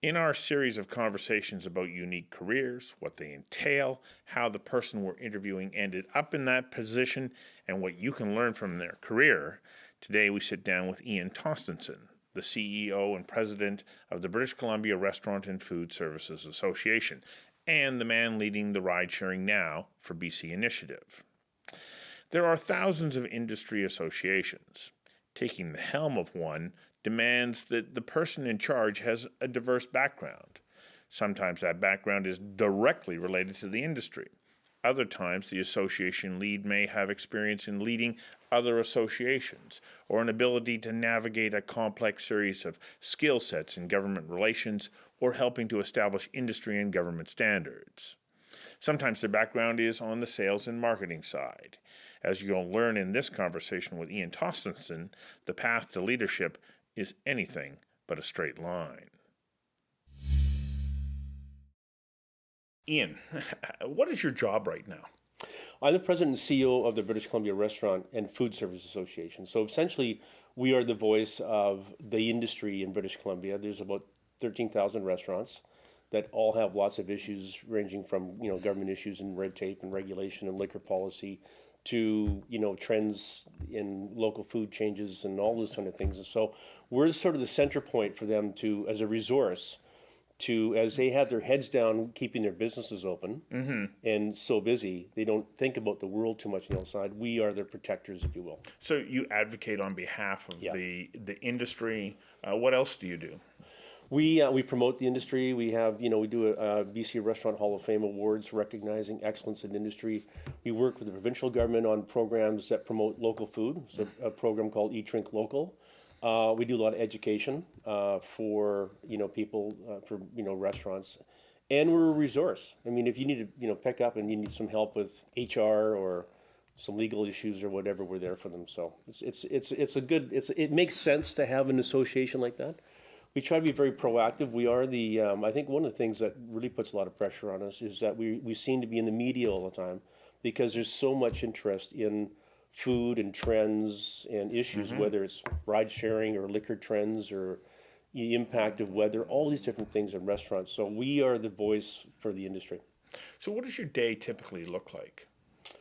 In our series of conversations about unique careers, what they entail, how the person we're interviewing ended up in that position, and what you can learn from their career, today we sit down with Ian Tostenson, the CEO and president of the British Columbia Restaurant and Food Services Association, and the man leading the RideSharing Now for BC initiative. There are thousands of industry associations. Taking the helm of one demands that the person in charge has a diverse background. Sometimes that background is directly related to the industry. Other times, the association lead may have experience in leading other associations or an ability to navigate a complex series of skill sets in government relations or helping to establish industry and government standards. Sometimes their background is on the sales and marketing side. As you'll learn in this conversation with Ian Tostenson, the path to leadership is anything but a straight line. Ian, what is your job right now? I'm the president and CEO of the British Columbia Restaurant and Food Service Association. So essentially, we are the voice of the industry in British Columbia. There's about 13,000 restaurants that all have lots of issues ranging from, government issues and red tape and regulation and liquor policy to, trends in local food changes and all those kind of things. And so we're sort of the center point for them to, as a resource, to, as they have their heads down keeping their businesses open and so busy, they don't think about the world too much on the outside. We are their protectors, if you will. So you advocate on behalf of the industry. What else do you do? We promote the industry. We have, we do a BC Restaurant Hall of Fame awards recognizing excellence in industry. We work with the provincial government on programs that promote local food. So a program called Eat, Drink Local. We do a lot of education for people for restaurants, and we're a resource. I mean, if you need to pick up and you need some help with HR or some legal issues or whatever, we're there for them. So it makes sense to have an association like that. We try to be very proactive. We are I think one of the things that really puts a lot of pressure on us is that we seem to be in the media all the time because there's so much interest in food and trends and issues, whether it's ride sharing or liquor trends or the impact of weather, all these different things in restaurants. So we are the voice for the industry. So what does your day typically look like?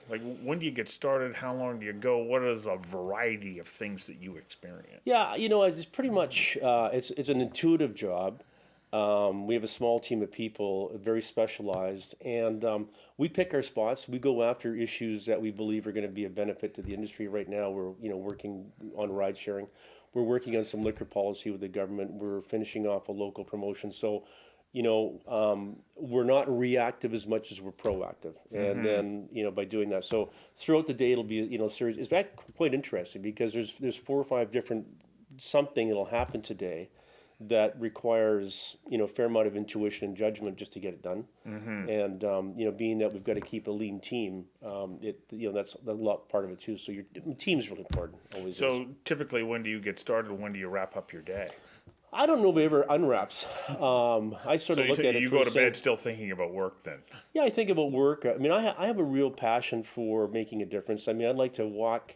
Like, when do you get started? How long do you go? What is a variety of things that you experience? Yeah, it's pretty much, it's an intuitive job. We have a small team of people, very specialized, and we pick our spots. We go after issues that we believe are going to be a benefit to the industry. Right now, we're working on ride sharing. We're working on some liquor policy with the government. We're finishing off a local promotion. So, we're not reactive as much as we're proactive, and then by doing that. So throughout the day, it'll be series. It's quite interesting because there's 4 or 5 different something that'll happen today that requires a fair amount of intuition and judgment just to get it done. And being that we've got to keep a lean team, that's a lot part of it too. So your team's really important. Always. So typically, when do you get started? When do you wrap up your day? I don't know if it ever unwraps. I sort of look at it. You go to bed still thinking about work then? Yeah, I think about work. I mean, I have a real passion for making a difference. I mean, I'd like to walk.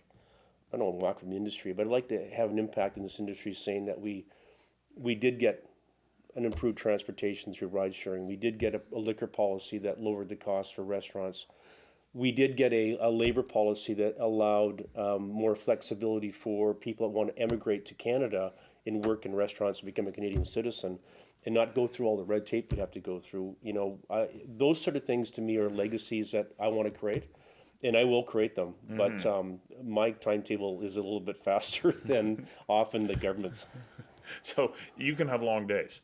I don't want to walk from the industry, but I'd like to have an impact in this industry, saying that we did get an improved transportation through ride sharing. We did get a liquor policy that lowered the cost for restaurants. We did get a labor policy that allowed more flexibility for people that want to emigrate to Canada and work in restaurants and become a Canadian citizen and not go through all the red tape we have to go through. Those sort of things to me are legacies that I want to create, and I will create them. But my timetable is a little bit faster than often the government's. So you can have long days.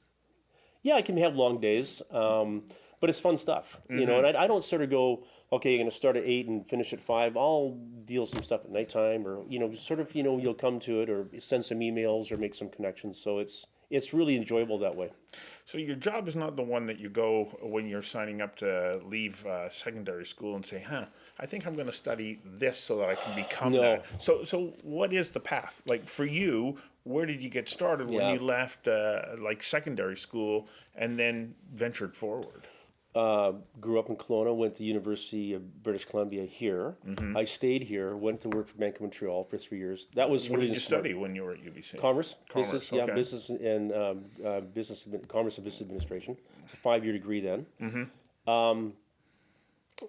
Yeah, I can have long days, but it's fun stuff, and I don't sort of go, okay, you're going to start at 8 and finish at 5. I'll deal some stuff at nighttime, or you'll come to it, or send some emails, or make some connections. So it's really enjoyable that way. So your job is not the one that you go when you're signing up to leave secondary school and say, I think I'm going to study this so that I can become that. So what is the path? Like for you, where did you get started when you left secondary school and then ventured forward? grew up in Kelowna, went to University of British Columbia here. I stayed here, went to work for Bank of Montreal for 3 years. That was What really did you study when you were at UBC? Commerce, Commerce, business, okay. business and commerce and business administration. It's a 5-year degree then.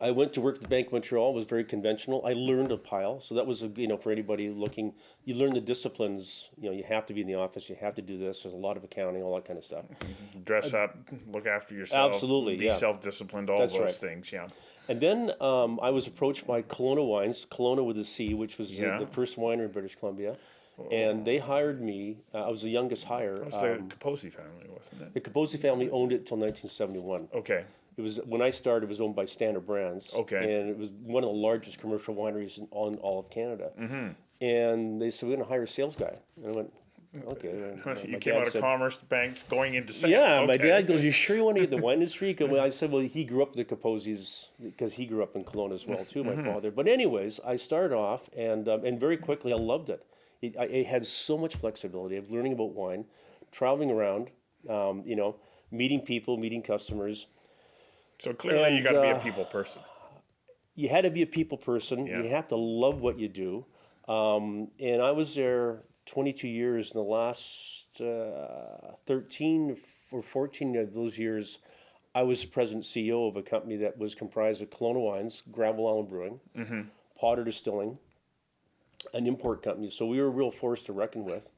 I went to work at the Bank of Montreal. It was very conventional. I learned a pile, so that was for anybody looking. You learn the disciplines. You have to be in the office. You have to do this. There's a lot of accounting, all that kind of stuff. Dress up, look after yourself. Absolutely, be yeah. self-disciplined. All That's those right. things. Yeah. And then I was approached by Kelowna Wines, Kelowna with a C, which was Yeah. the first winery in British Columbia, and they hired me. I was the youngest hire. It was the Kaposi family, wasn't it? The Kaposi family owned it till 1971. Okay. It was when I started. It was owned by Standard Brands. Okay. And it was one of the largest commercial wineries in all of Canada. And they said, "We're going to hire a sales guy." And I went, "Okay." And You came out of commerce banks going into sales. yeah, my Okay. dad goes, "You sure you want to get in the wine industry?" I said, "Well, he grew up with the Kaposis because he grew up in Kelowna as well too, my father." But anyways, I started off and very quickly I loved it. It had so much flexibility of learning about wine, traveling around, meeting people, meeting customers. So clearly, And, you got to be a people person. You had to be a people person. Yeah. You have to love what you do. And I was there 22 years. In the last 13 or 14 of those years, I was president CEO of a company that was comprised of Kelowna Wines, Granville Island Brewing, Potter Distilling, an import company. So we were a real force to reckon with.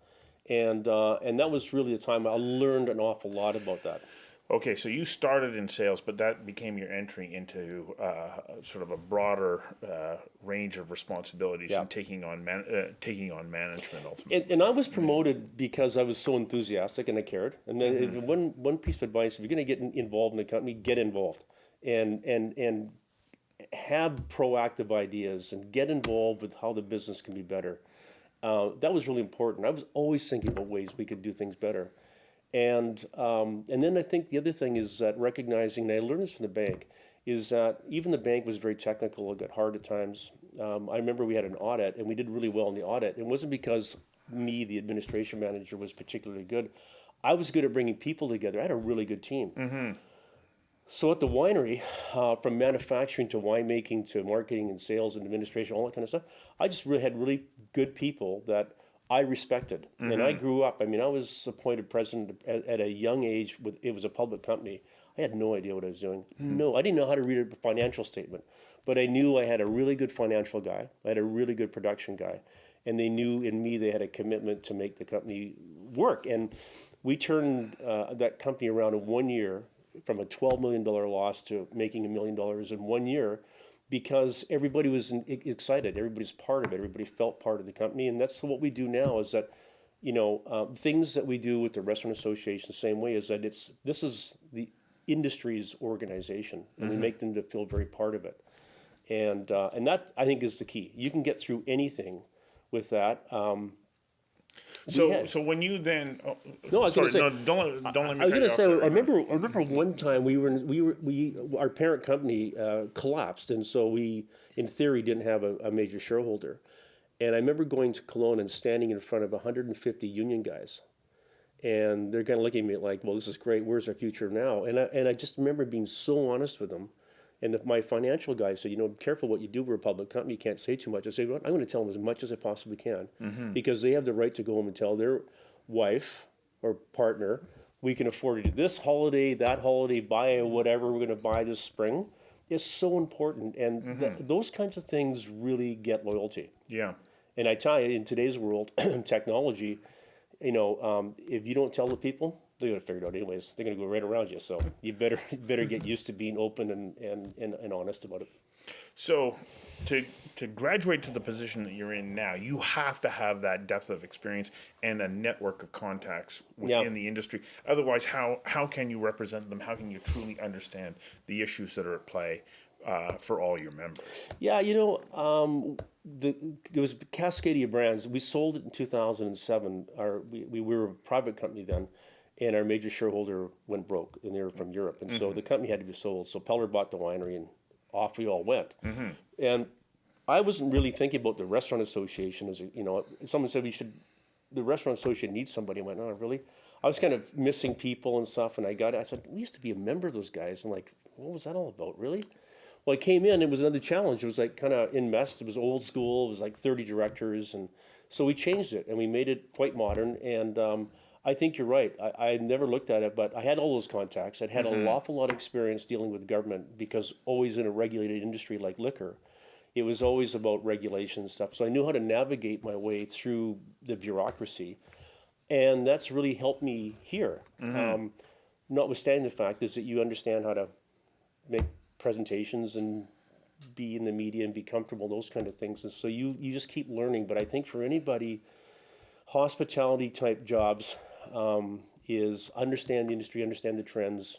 And that was really the time I learned an awful lot about that. Okay, so you started in sales, but that became your entry into sort of a broader range of responsibilities Yeah. and taking on management ultimately. And I was promoted because I was so enthusiastic and I cared. And then if one piece of advice: if you're going to get involved in a company, get involved, and have proactive ideas and get involved with how the business can be better. That was really important. I was always thinking about ways we could do things better. And then I think the other thing is that recognizing, and I learned this from the bank, is that even the bank was very technical. It got hard at times. I remember we had an audit, and we did really well in the audit. It wasn't because me, the administration manager, was particularly good. I was good at bringing people together. I had a really good team. So at the winery, from manufacturing to winemaking to marketing and sales and administration, all that kind of stuff, I just really had really good people that I respected. And I grew up. I mean, I was appointed president at a young age. It was a public company. I had no idea what I was doing. No, I didn't know how to read a financial statement. But I knew I had a really good financial guy. I had a really good production guy. And they knew in me they had a commitment to make the company work. And we turned that company around in 1 year from a $12 million loss to making $1 million in 1 year, because everybody was excited. Everybody's part of it. Everybody felt part of the company. And that's what we do now is that, things that we do with the Restaurant Association the same way is that this is the industry's organization, and we make them to feel very part of it. And that, I think, is the key. You can get through anything with that. So when you then No, I was sorry, gonna say- don't let me I was cut you going to off say, there. I remember one time our parent company collapsed, and so we, in theory, didn't have a major shareholder. And I remember going to Kelowna and standing in front of 150 union guys, and they're kind of looking at me like, "Well, this is great. Where's our future now?" And I just remember being so honest with them. And my financial guy said, "Be careful what you do. We're a public company. You can't say too much." I said, "Well, I'm going to tell them as much as I possibly can, because they have the right to go home and tell their wife or partner, we can afford to do this holiday, that holiday, buy whatever we're going to buy this spring." It's so important. And those kinds of things really get loyalty. Yeah. And I tell you, in today's world, technology, if you don't tell the people, they're going to figure it out anyways. They're going to go right around you. So you better get used to being open and honest about it. So to graduate to the position that you're in now, you have to have that depth of experience and a network of contacts within the industry. Otherwise, how can you represent them? How can you truly understand the issues that are at play for all your members? Yeah, it was Cascadia Brands. We sold it in 2007. We were a private company then, and our major shareholder went broke, and they were from Europe. And so the company had to be sold. So Peller bought the winery, and off we all went. And I wasn't really thinking about the Restaurant Association as someone said the Restaurant Association needs somebody. I went, "Oh, really?" I was kind of missing people and stuff, and I said, "We used to be a member of those guys." And like, what was that all about, really? Well, I came in, it was another challenge. It was like kind of in mess. It was old school. It was like 30 directors. And so we changed it and we made it quite modern. And I think you're right. I never looked at it, but I had all those contacts. I'd had an awful lot of experience dealing with government because always in a regulated industry like liquor, it was always about regulation and stuff. So I knew how to navigate my way through the bureaucracy. And that's really helped me here. Notwithstanding the fact is that you understand how to make presentations and be in the media and be comfortable, those kind of things. And so you just keep learning. But I think for anybody, hospitality type jobs is understand the industry, understand the trends,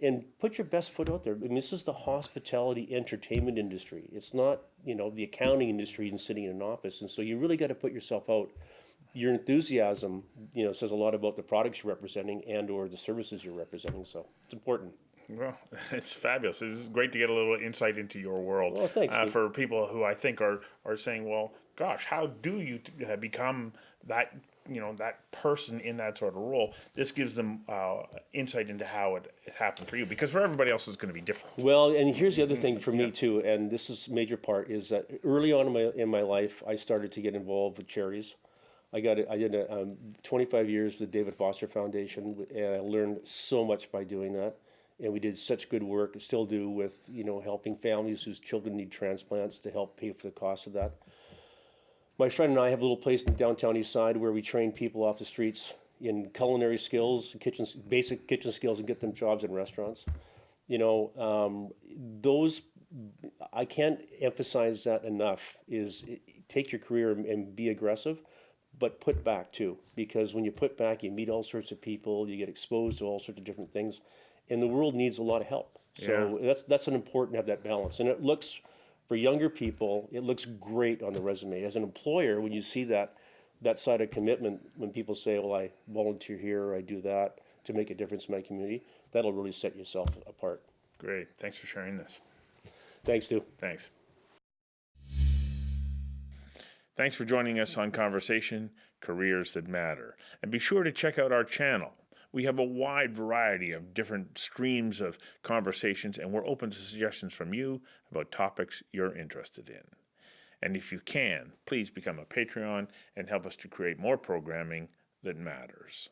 and put your best foot out there. I mean, this is the hospitality entertainment industry. It's not, the accounting industry and sitting in an office. And so you really got to put yourself out. Your enthusiasm, says a lot about the products you're representing and or the services you're representing. So it's important. Well, it's fabulous. It's great to get a little insight into your world. Well, thanks, Steve. For people who I think are saying, well, gosh, how do you become that, that person in that sort of role? This gives them insight into how it happened for you, because for everybody else it's going to be different. Well, and here's the other thing for me too, and this is a major part, is that early on in my life, I started to get involved with charities. I did 25 years with the David Foster Foundation, and I learned so much by doing that. And we did such good work, still do, with helping families whose children need transplants to help pay for the cost of that. My friend and I have a little place in downtown East Side where we train people off the streets in culinary skills, basic kitchen skills, and get them jobs in restaurants. Those, I can't emphasize that enough, is take your career and be aggressive, but put back too. Because when you put back, you meet all sorts of people, you get exposed to all sorts of different things. And the world needs a lot of help. So that's an important to have that balance. And it looks, for younger people, it looks great on the resume. As an employer, when you see that side of commitment, when people say, well, I volunteer here, or I do that to make a difference in my community, that'll really set yourself apart. Great. Thanks for sharing this. Thanks, Stu. Thanks. Thanks for joining us on Conversation, Careers That Matter. And be sure to check out our channel. We have a wide variety of different streams of conversations, and we're open to suggestions from you about topics you're interested in. And if you can, please become a Patreon and help us to create more programming that matters.